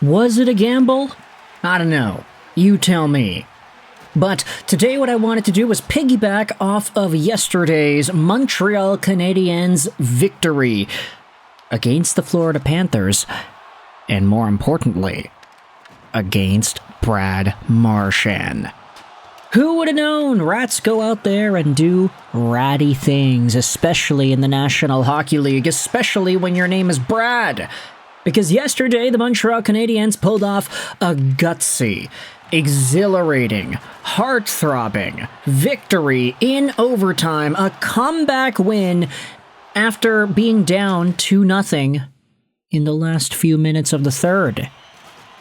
Was it a gamble? I don't know. You tell me. But today what I wanted to do was piggyback off of yesterday's Montreal Canadiens victory against the Florida Panthers, and more importantly, against Brad Marchand. Who would have known rats go out there and do ratty things, especially in the National Hockey League, especially when your name is Brad? Because yesterday, the Montreal Canadiens pulled off a gutsy, exhilarating, heart-throbbing victory in overtime, a comeback win after being down 2-0 in the last few minutes of the third.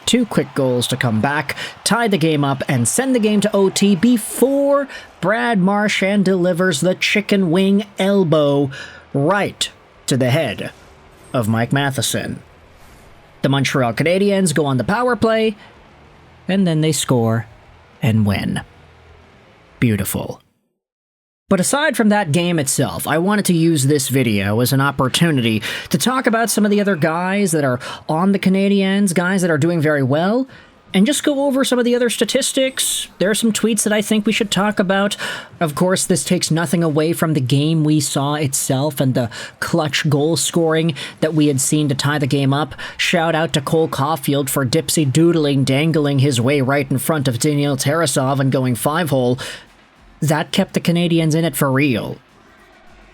2 quick goals to come back, tie the game up, and send the game to OT before Brad Marchand delivers the chicken wing elbow right to the head of Mike Matheson. The Montreal Canadiens go on the power play, and then they score and win. Beautiful. But aside from that game itself, I wanted to use this video as an opportunity to talk about some of the other guys that are on the Canadiens, guys that are doing very well, and just go over some of the other statistics. There are some tweets that I think we should talk about. Of course, this takes nothing away from the game we saw itself and the clutch goal scoring that we had seen to tie the game up. Shout out to Cole Caulfield for dipsy-doodling, dangling his way right in front of Daniil Tarasov and going 5-hole. That kept the Canadiens in it for real.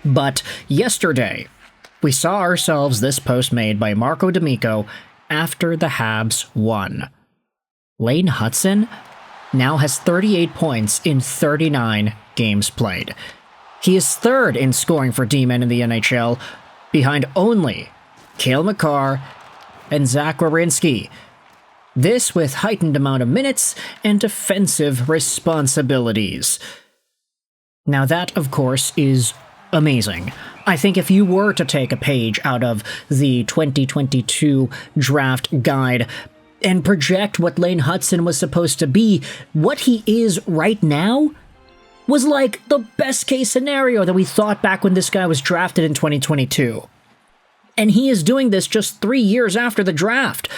But yesterday, we saw ourselves this post made by Marco D'Amico after the Habs won. Lane Hutson now has 38 points in 39 games played. He is third in scoring for D-men in the NHL, behind only Cale Makar and Zach Werenski. This with heightened amount of minutes and defensive responsibilities. Now that, of course, is amazing. I think if you were to take a page out of the 2022 draft guide and project what Lane Hutson was supposed to be, what he is right now was like the best case scenario that we thought back when this guy was drafted in 2022. And he is doing this just 3 years after the draft.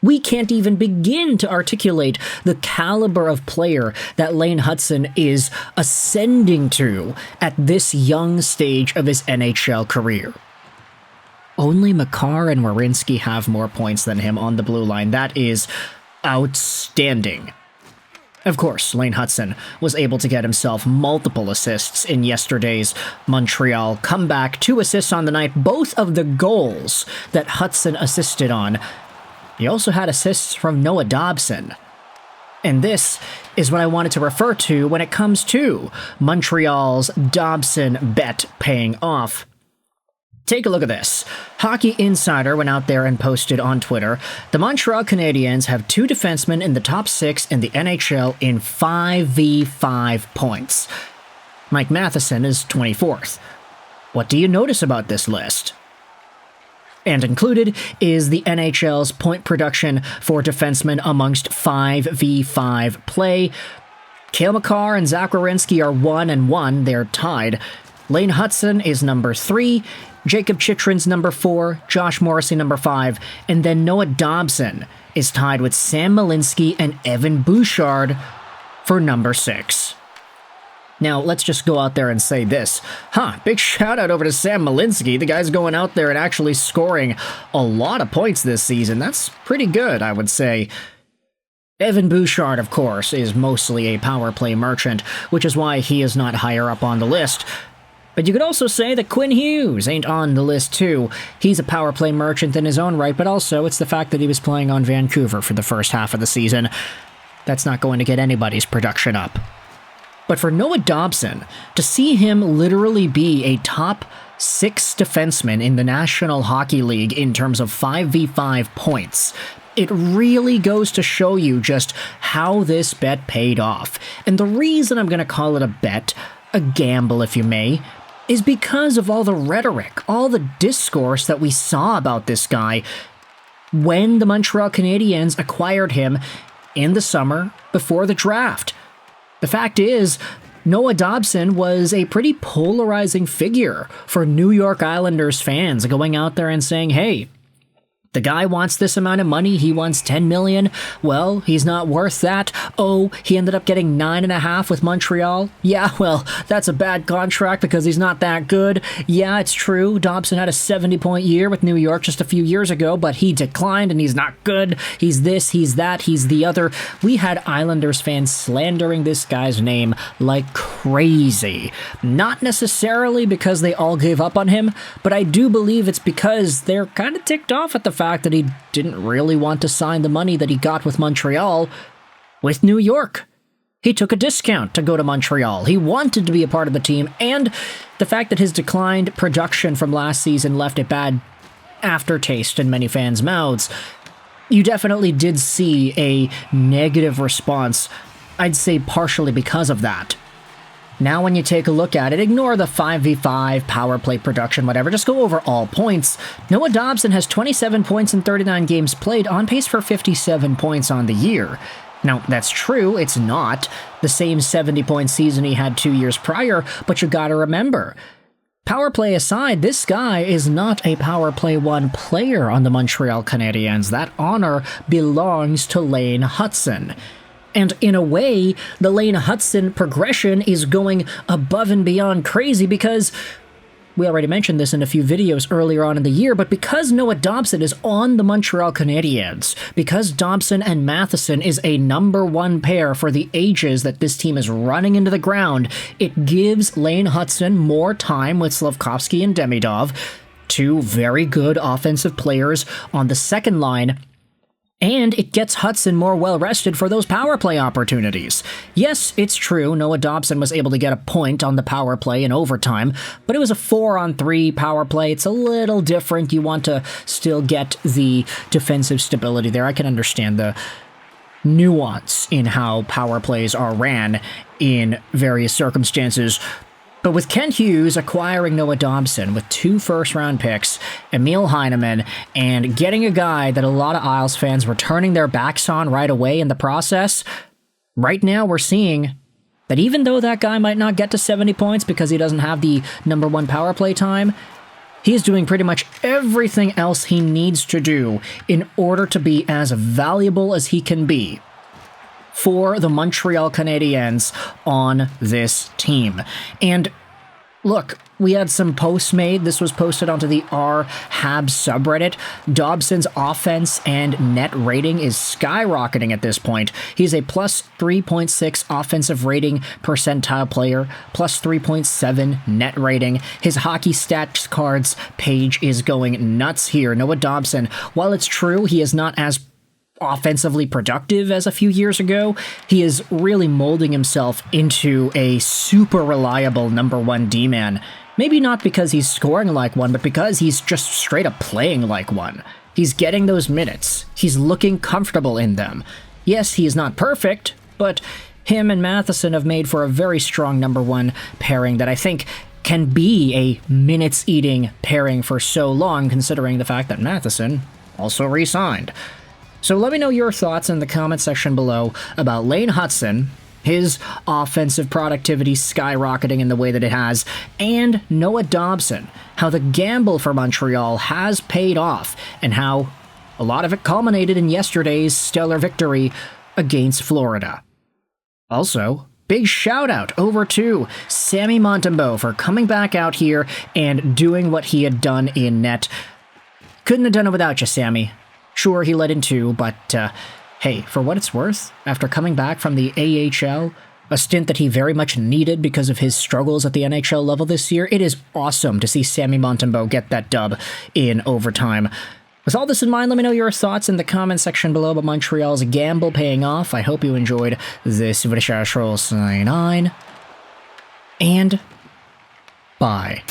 We can't even begin to articulate the caliber of player that Lane Hutson is ascending to at this young stage of his NHL career. Only Makar and Werenski have more points than him on the blue line. That is outstanding. Of course, Lane Hutson was able to get himself multiple assists in yesterday's Montreal comeback. 2 assists on the night, both of the goals that Hutson assisted on. He also had assists from Noah Dobson. And this is what I wanted to refer to when it comes to Montreal's Dobson bet paying off. Take a look at this. Hockey Insider went out there and posted on Twitter, the Montreal Canadiens have 2 defensemen in the top 6 in the NHL in 5v5 points. Mike Matheson is 24th. What do you notice about this list? And included is the NHL's point production for defensemen amongst 5v5 play. Cale Makar and Zach Werenski are 1-1. They're tied. Lane Hutson is number 3. Jacob Chychrun's number 4. Josh Morrissey number 5. And then Noah Dobson is tied with Sam Malinski and Evan Bouchard for number 6. Now, let's just go out there and say this. Big shout out over to Sam Malinski. The guy's going out there and actually scoring a lot of points this season. That's pretty good, I would say. Evan Bouchard, of course, is mostly a power play merchant, which is why he is not higher up on the list. But you could also say that Kent Hughes ain't on the list too. He's a power play merchant in his own right, but also it's the fact that he was playing on Vancouver for the first half of the season. That's not going to get anybody's production up. But for Noah Dobson, to see him literally be a top 6 defenseman in the National Hockey League in terms of 5v5 points, it really goes to show you just how this bet paid off. And the reason I'm going to call it a bet, a gamble if you may, is because of all the rhetoric, all the discourse that we saw about this guy when the Montreal Canadiens acquired him in the summer before the draft. The fact is, Noah Dobson was a pretty polarizing figure for New York Islanders fans, going out there and saying, hey, The guy wants this amount of money. He wants $10 million. Well, he's not worth that. Oh, he ended up getting $9.5 with Montreal. Yeah, well, that's a bad contract because he's not that good. Yeah, it's true. Dobson had a 70-point year with New York just a few years ago, but he declined and he's not good. He's this, he's that, he's the other. We had Islanders fans slandering this guy's name like crazy. Not necessarily because they all gave up on him, but I do believe it's because they're kind of ticked off at the fact that he didn't really want to sign the money that he got with Montreal with New York. He took a discount to go to Montreal. He wanted to be a part of the team, and the fact that his declined production from last season left a bad aftertaste in many fans' mouths, you definitely did see a negative response, I'd say partially because of that. Now when you take a look at it, ignore the 5v5, power play production, whatever, just go over all points. Noah Dobson has 27 points in 39 games played, on pace for 57 points on the year. Now, that's true, it's not the same 70-point season he had 2 years prior, but you gotta remember, power play aside, this guy is not a power play 1 player on the Montreal Canadiens. That honor belongs to Lane Hutson. And in a way, the Lane Hutson progression is going above and beyond crazy because, we already mentioned this in a few videos earlier on in the year, but because Noah Dobson is on the Montreal Canadiens, because Dobson and Matheson is a #1 pair for the ages that this team is running into the ground, it gives Lane Hutson more time with Slafkovsky and Demidov, 2 very good offensive players on the second line, and it gets Hutson more well-rested for those power play opportunities. Yes, it's true, Noah Dobson was able to get a point on the power play in overtime, but it was a 4-on-3 power play. It's a little different. You want to still get the defensive stability there. I can understand the nuance in how power plays are ran in various circumstances. But with Kent Hughes acquiring Noah Dobson with 2 first-round picks, Emil Heineman, and getting a guy that a lot of Isles fans were turning their backs on right away in the process, right now we're seeing that even though that guy might not get to 70 points because he doesn't have the #1 power play time, he's doing pretty much everything else he needs to do in order to be as valuable as he can be for the Montreal Canadiens on this team. And look, we had some posts made. This was posted onto the r/Habs subreddit. Dobson's offense and net rating is skyrocketing at this point. He's a plus 3.6 offensive rating percentile player, plus 3.7 net rating. His hockey stats cards page is going nuts here. Noah Dobson, while it's true he is not as offensively productive as a few years ago, he is really molding himself into a super reliable #1 D-man. Maybe not because he's scoring like one, but because he's just straight up playing like one. He's getting those minutes. He's looking comfortable in them. Yes, he is not perfect, but him and Matheson have made for a very strong #1 pairing that I think can be a minutes-eating pairing for so long, considering the fact that Matheson also re-signed. So let me know your thoughts in the comment section below about Lane Hutson, his offensive productivity skyrocketing in the way that it has, and Noah Dobson, how the gamble for Montreal has paid off, and how a lot of it culminated in yesterday's stellar victory against Florida. Also, big shout out over to Sammy Montembeault for coming back out here and doing what he had done in net. Couldn't have done it without you, Sammy. Sure, he let in 2, but hey, for what it's worth, after coming back from the AHL, a stint that he very much needed because of his struggles at the NHL level this year, it is awesome to see Sammy Montembeault get that dub in overtime. With all this in mind, let me know your thoughts in the comment section below about Montreal's gamble paying off. I hope you enjoyed this video. Sign on, and bye.